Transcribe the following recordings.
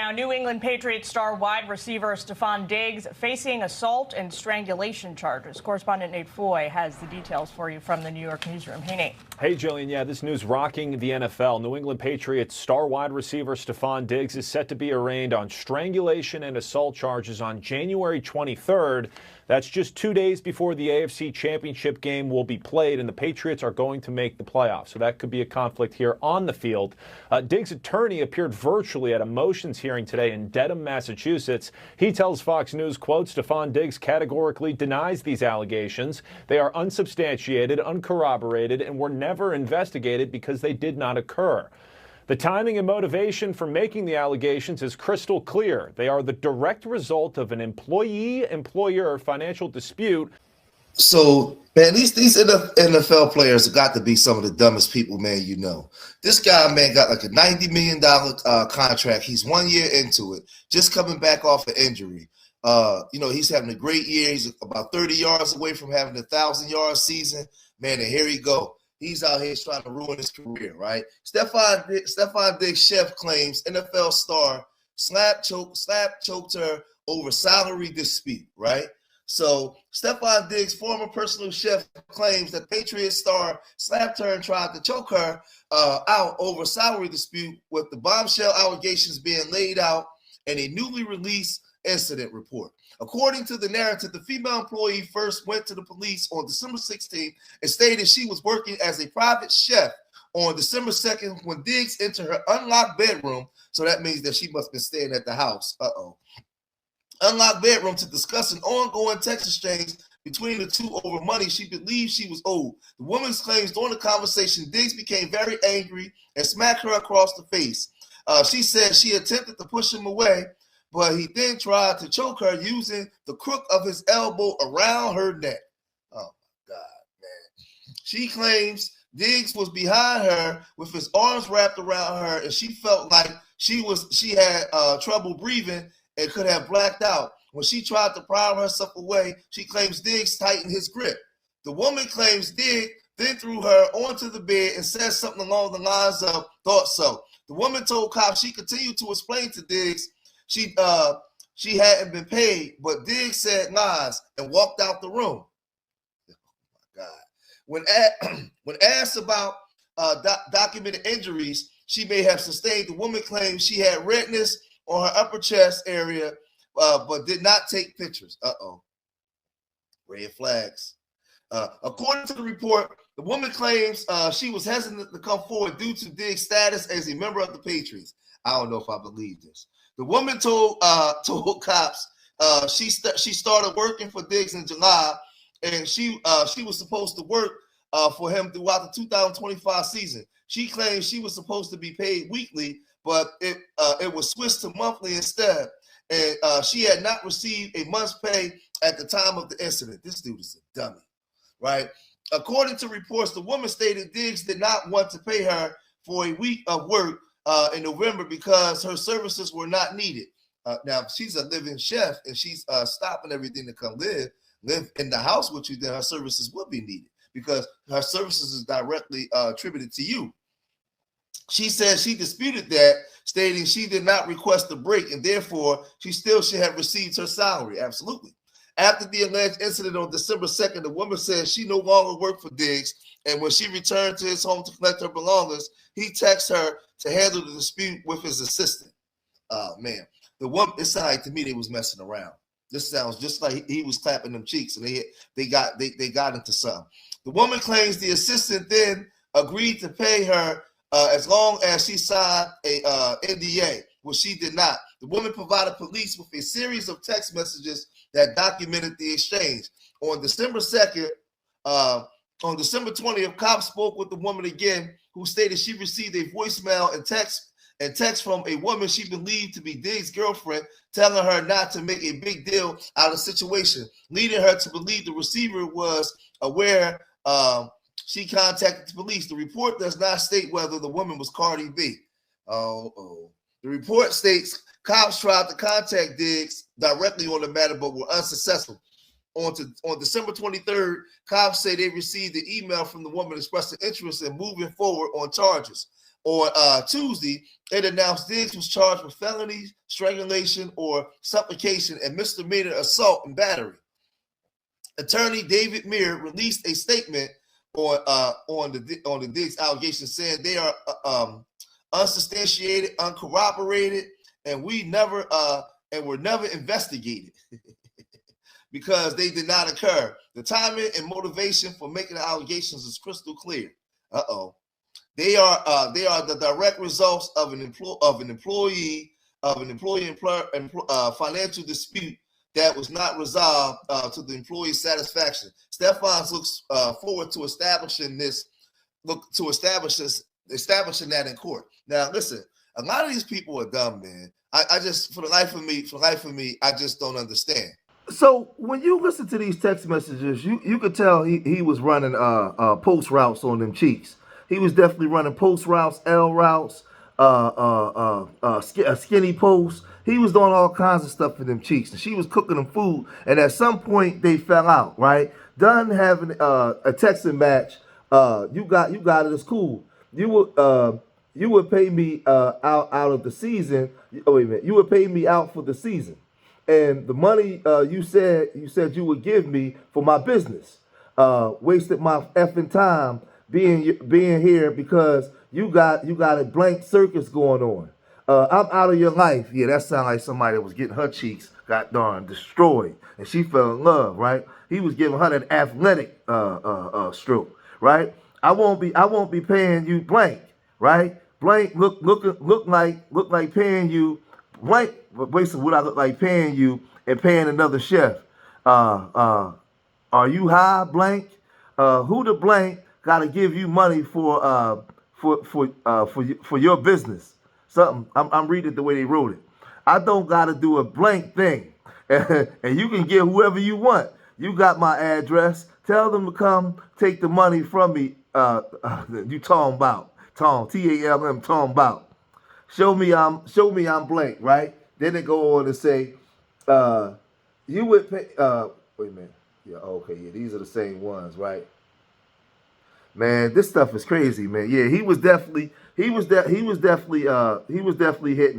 now, New England Patriots star wide receiver Stefon Diggs facing assault and strangulation charges. Correspondent Nate Foy has the details for you from the New York newsroom. Hey, Nate. Hey, Jillian. Yeah, this news rocking the NFL. New England Patriots star wide receiver Stefon Diggs is set to be arraigned on strangulation and assault charges on January 23rd. That's just 2 days before the AFC Championship game will be played, and the Patriots are going to make the playoffs. So that could be a conflict here on the field. Diggs' attorney appeared virtually at a motions hearing today in Dedham, Massachusetts. He tells Fox News, quote, Stefon Diggs categorically denies these allegations. They are unsubstantiated, uncorroborated, and were never investigated because they did not occur. The timing and motivation for making the allegations is crystal clear. They are the direct result of an employee-employer financial dispute. So, man, these NFL players have got to be some of the dumbest people, man, you know. This guy, man, got like a $90 million contract. He's 1 year into it, just coming back off an injury. He's having a great year. He's about 30 yards away from having a 1,000-yard season. Man, and here he go. He's out here trying to ruin his career, right? Stefon Diggs' chef claims NFL star slap choked her over salary dispute, right? So Stefon Diggs' former personal chef claims that Patriots star slapped her and tried to choke her out over salary dispute, with the bombshell allegations being laid out in a newly released incident report. According to the narrative, the female employee first went to the police on December 16th and stated she was working as a private chef on December 2nd when Diggs entered her unlocked bedroom. So that means that she must have been staying at the house. Unlocked bedroom to discuss an ongoing text exchange between the two over money she believed she was owed. The woman claims during the conversation, Diggs became very angry and smacked her across the face. She said she attempted to push him away, but he then tried to choke her using the crook of his elbow around her neck. Oh, my God, man. She claims Diggs was behind her with his arms wrapped around her, and she felt like she had trouble breathing and could have blacked out. When she tried to pry herself away, she claims Diggs tightened his grip. The woman claims Diggs then threw her onto the bed and said something along the lines of, thought so. The woman told cops she continued to explain to Diggs she hadn't been paid, but Diggs said lies and walked out the room. Oh my God! When asked about documented injuries she may have sustained, the woman claimed she had redness on her upper chest area, but did not take pictures. Red flags. According to the report, the woman claims she was hesitant to come forward due to Diggs' status as a member of the Patriots. I don't know if I believe this. The woman told cops she started working for Diggs in July, and she was supposed to work for him throughout the 2025 season. She claims she was supposed to be paid weekly, but it was switched to monthly instead, and she had not received a month's pay at the time of the incident. This dude is a dummy, right? According to reports, the woman stated Diggs did not want to pay her for a week of work in November because her services were not needed. Now, if she's a living chef and she's stopping everything to come live in the house with you, then her services will be needed because her services is directly attributed to you. She said she disputed that, stating she did not request a break and therefore she still should have received her salary. Absolutely. After the alleged incident on December 2nd, the woman said she no longer worked for Diggs, and when she returned to his home to collect her belongings, he texted her to handle the dispute with his assistant. Oh, man. The woman, it sounded like to me they was messing around. This sounds just like he was clapping them cheeks, and they got into something. The woman claims the assistant then agreed to pay her as long as she signed a NDA, which she did not. The woman provided police with a series of text messages that documented the exchange. On December 2nd, on December 20th, cops spoke with the woman again, who stated she received a voicemail and text from a woman she believed to be Diggs' girlfriend, telling her not to make a big deal out of the situation, leading her to believe the receiver was aware. She contacted the police. The report does not state whether the woman was Cardi B. The report states cops tried to contact Diggs directly on the matter, but were unsuccessful. On December 23rd, cops say they received an email from the woman expressing interest in moving forward on charges. On Tuesday, it announced Diggs was charged with felonies, strangulation, or supplication, and misdemeanor assault and battery. Attorney David Meir released a statement on the Diggs allegations, saying they are unsubstantiated, uncorroborated, and were never investigated because they did not occur. The timing and motivation for making the allegations is crystal clear. They are the direct results of an employee financial dispute that was not resolved to the employee's satisfaction. Stefon looks forward to establishing that in court. Now, listen, a lot of these people are dumb, man. I just, for the life of me, I just don't understand. So when you listen to these text messages, you could tell he was running post routes on them cheeks. He was definitely running post routes, L routes, skinny posts. He was doing all kinds of stuff for them cheeks, and she was cooking them food. And at some point they fell out, right? Done having a texting match. You got it. It's cool. You would pay me out of the season. Oh, wait a minute. You would pay me out for the season, and the money you said you would give me for my business. Wasted my effing time being here because you got a blank circus going on. I'm out of your life. Yeah, that sounds like somebody that was getting her cheeks got darn destroyed, and she fell in love, right? He was giving her that athletic stroke, right? I won't be paying you blank, right? Blank look like paying you blank. Basically, what I look like paying you and paying another chef. Are you high, blank? Who the blank got to give you money for your business? Something. I'm reading the way they wrote it. I don't got to do a blank thing, and you can get whoever you want. You got my address. Tell them to come take the money from me. You talking about Tom, TALM, talking about. Show me I'm blank, right? Then they go on to say, you would pay. Wait a minute. Yeah. Okay. Yeah. These are the same ones, right? Man, this stuff is crazy, man. Yeah, he was definitely hitting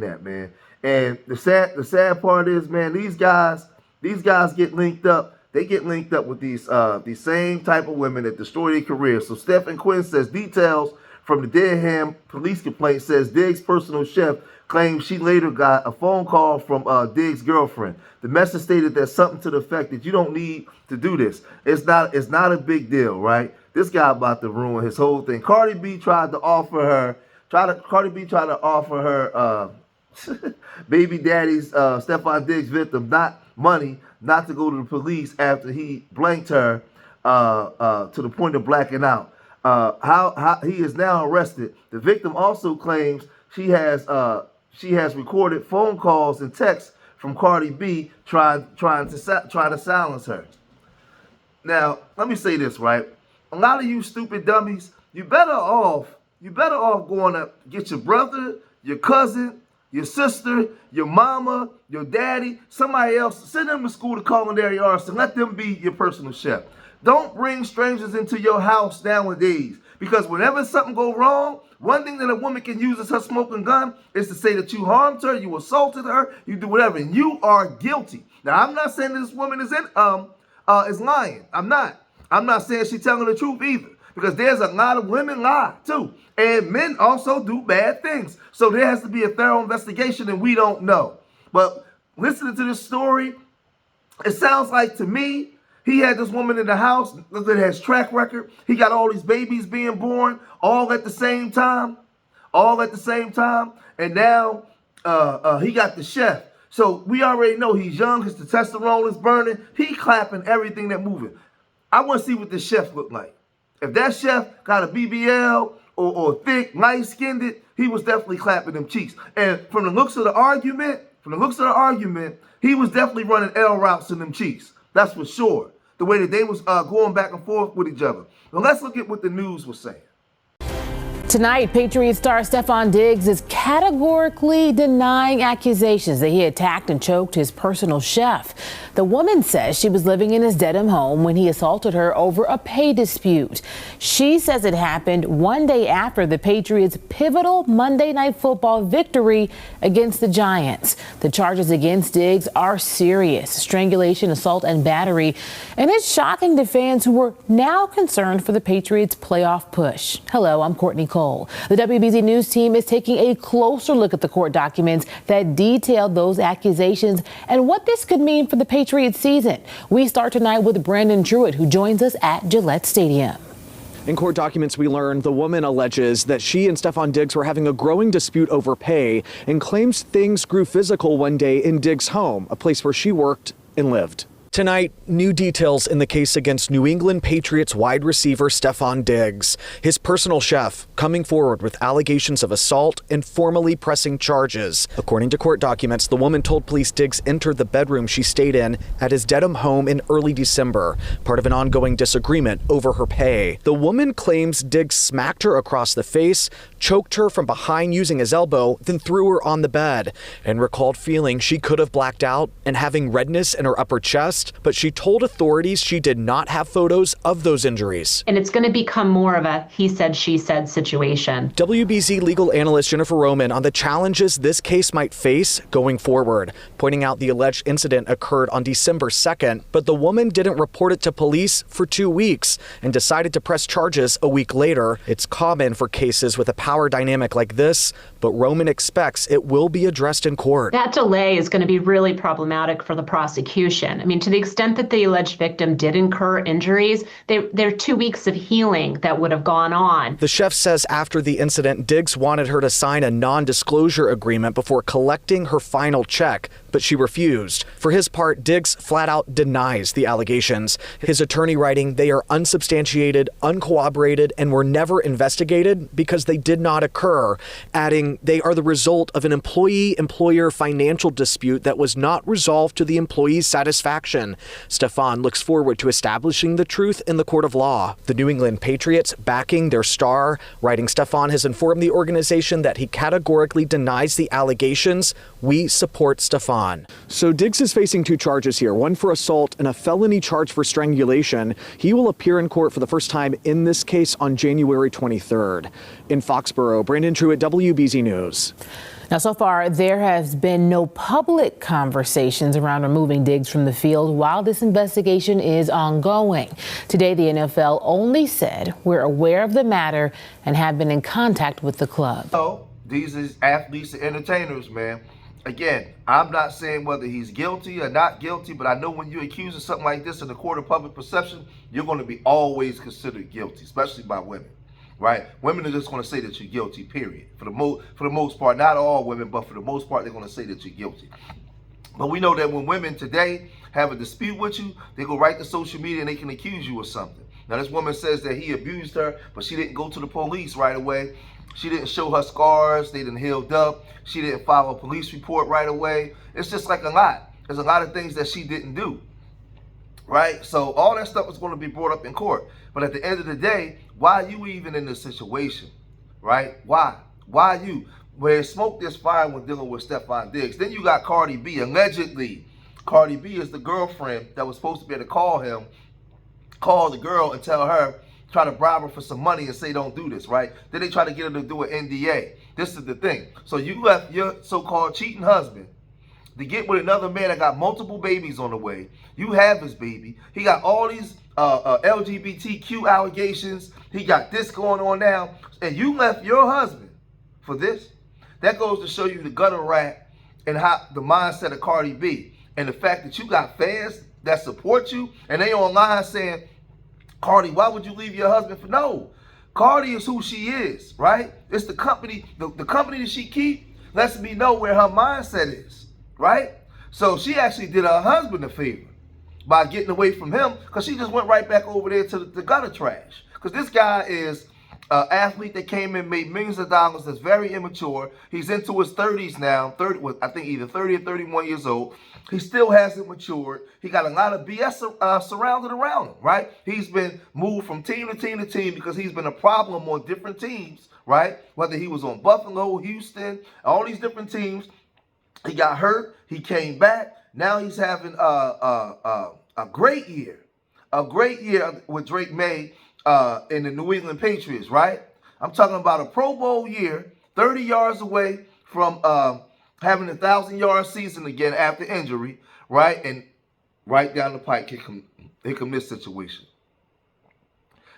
that, man. And the sad part is, man, these guys get linked up. They get linked up with these same type of women that destroy their careers. So Stefon Quinn says details from the Dedham police complaint says Diggs' personal chef claims she later got a phone call from Diggs' girlfriend. The message stated that something to the effect that you don't need to do this. It's not a big deal, right? This guy about to ruin his whole thing. Cardi B tried to offer her baby daddy's Stefon Diggs victim not to go to the police after he blanked her to the point of blacking out. How he is now arrested. The victim also claims she has recorded phone calls and texts from Cardi B trying to silence her. Now, let me say this, right? A lot of you stupid dummies, you better off going to get your brother, your cousin, your sister, your mama, your daddy, somebody else, send them to school to culinary arts and let them be your personal chef. Don't bring strangers into your house nowadays, because whenever something go wrong, one thing that a woman can use as her smoking gun is to say that you harmed her, you assaulted her, you do whatever, and you are guilty. Now, I'm not saying this woman is lying. I'm not saying she's telling the truth either, because there's a lot of women lie too, and men also do bad things. So there has to be a thorough investigation, and we don't know. But listening to this story, it sounds like to me he had this woman in the house that has track record. He got all these babies being born all at the same time, and now he got the chef. So we already know he's young, his testosterone is burning. He clapping everything that moving. I want to see what this chef looked like. If that chef got a BBL or thick, light-skinned, he was definitely clapping them cheeks. And from the looks of the argument, he was definitely running L routes in them cheeks. That's for sure. The way that they was going back and forth with each other. Now let's look at what the news was saying. Tonight, Patriots star Stefon Diggs is categorically denying accusations that he attacked and choked his personal chef. The woman says she was living in his Dedham home when he assaulted her over a pay dispute. She says it happened one day after the Patriots' pivotal Monday Night Football victory against the Giants. The charges against Diggs are serious: strangulation, assault, and battery. And it's shocking to fans who are now concerned for the Patriots' playoff push. Hello, I'm Courtney Cole. The WBZ News team is taking a closer look at the court documents that detailed those accusations and what this could mean for the Patriots season. We start tonight with Brandon Druitt, who joins us at Gillette Stadium. In court documents, we learned the woman alleges that she and Stefon Diggs were having a growing dispute over pay and claims things grew physical one day in Diggs' home, a place where she worked and lived. Tonight, new details in the case against New England Patriots wide receiver Stefon Diggs. His personal chef coming forward with allegations of assault and formally pressing charges. According to court documents, the woman told police Diggs entered the bedroom she stayed in at his Dedham home in early December, part of an ongoing disagreement over her pay. The woman claims Diggs smacked her across the face, choked her from behind using his elbow, then threw her on the bed, and recalled feeling she could have blacked out and having redness in her upper chest. But she told authorities she did not have photos of those injuries. And it's going to become more of a he said, she said situation. WBZ legal analyst Jennifer Roman on the challenges this case might face going forward, pointing out the alleged incident occurred on December 2nd, but the woman didn't report it to police for 2 weeks and decided to press charges a week later. It's common for cases with a power dynamic like this, but Roman expects it will be addressed in court. That delay is going to be really problematic for the prosecution. I mean, to the extent that the alleged victim did incur injuries, there are 2 weeks of healing that would have gone on. The chef says after the incident, Diggs wanted her to sign a non-disclosure agreement before collecting her final check, but she refused. For his part, Diggs flat out denies the allegations. His attorney writing they are unsubstantiated, uncorroborated, and were never investigated because they did not occur, adding they are the result of an employee-employer financial dispute that was not resolved to the employee's satisfaction. Stefon looks forward to establishing the truth in the court of law. The New England Patriots, backing their star, writing Stefon has informed the organization that he categorically denies the allegations. We support Stefon. So Diggs is facing 2 charges here, one for assault and a felony charge for strangulation. He will appear in court for the first time in this case on January 23rd. In Foxborough, Brandon Truitt, WBZ News. Now, so far, there has been no public conversations around removing Diggs from the field while this investigation is ongoing. Today, the NFL only said we're aware of the matter and have been in contact with the club. So these is athletes and entertainers, man. Again, I'm not saying whether he's guilty or not guilty, but I know when you accuse of something like this in the court of public perception, you're going to be always considered guilty, especially by women. Right? Women are just going to say that you're guilty, period. For the most part, not all women, but for the most part, they're going to say that you're guilty. But we know that when women today have a dispute with you, they go right to social media and they can accuse you of something. Now, this woman says that he abused her, but she didn't go to the police right away. She didn't show her scars. They didn't healed up. She didn't file a police report right away. It's just like a lot. There's a lot of things that she didn't do. Right? So all that stuff is going to be brought up in court. But at the end of the day, why are you even in this situation? Right? Why? Why you? Where smoke this fire when dealing with Stefon Diggs. Then you got Cardi B. Allegedly, Cardi B is the girlfriend that was supposed to be able to call the girl and tell her, try to bribe her for some money and say don't do this, right? Then they try to get her to do an NDA. This is the thing. So you left your so-called cheating husband to get with another man that got multiple babies on the way. You have his baby. He got all these LGBTQ allegations. He got this going on now. And you left your husband for this. That goes to show you the gutter rat and how the mindset of Cardi B. And the fact that you got fans that support you and they online saying, Cardi, why would you leave your husband for? No. Cardi is who she is, right? It's the company, the company that she keep lets me know where her mindset is, right? So she actually did her husband a favor by getting away from him because she just went right back over there to the gutter trash. Because this guy is athlete that came in, made millions of dollars, that's very immature. He's into his 30s now, I think either 30 or 31 years old. He still hasn't matured. He got a lot of BS surrounded around him, right? He's been moved from team to team to team because he's been a problem on different teams, right? Whether he was on Buffalo, Houston, all these different teams. He got hurt. He came back. Now he's having a great year. A great year with Drake May in the New England Patriots, right? I'm talking about a Pro Bowl year, 30 yards away from having a 1,000-yard season again after injury, right? And right down the pike, here come this situation.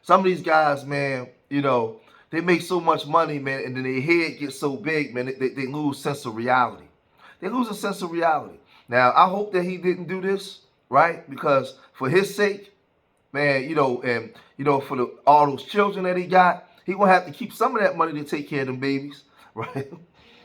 Some of these guys, man, you know, they make so much money, man, and then their head gets so big, man, they lose sense of reality. They lose a sense of reality. Now, I hope that he didn't do this, right? Because for his sake, man, you know, and, you know, for all those children that he got, he gonna have to keep some of that money to take care of them babies, right?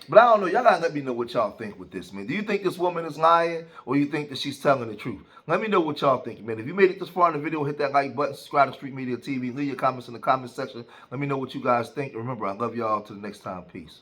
But I don't know. Y'all gotta let me know what y'all think with this, man. Do you think this woman is lying, or you think that she's telling the truth? Let me know what y'all think, man. If you made it this far in the video, hit that like button, subscribe to Street Media TV, leave your comments in the comment section. Let me know what you guys think. And remember, I love y'all. Till the next time. Peace.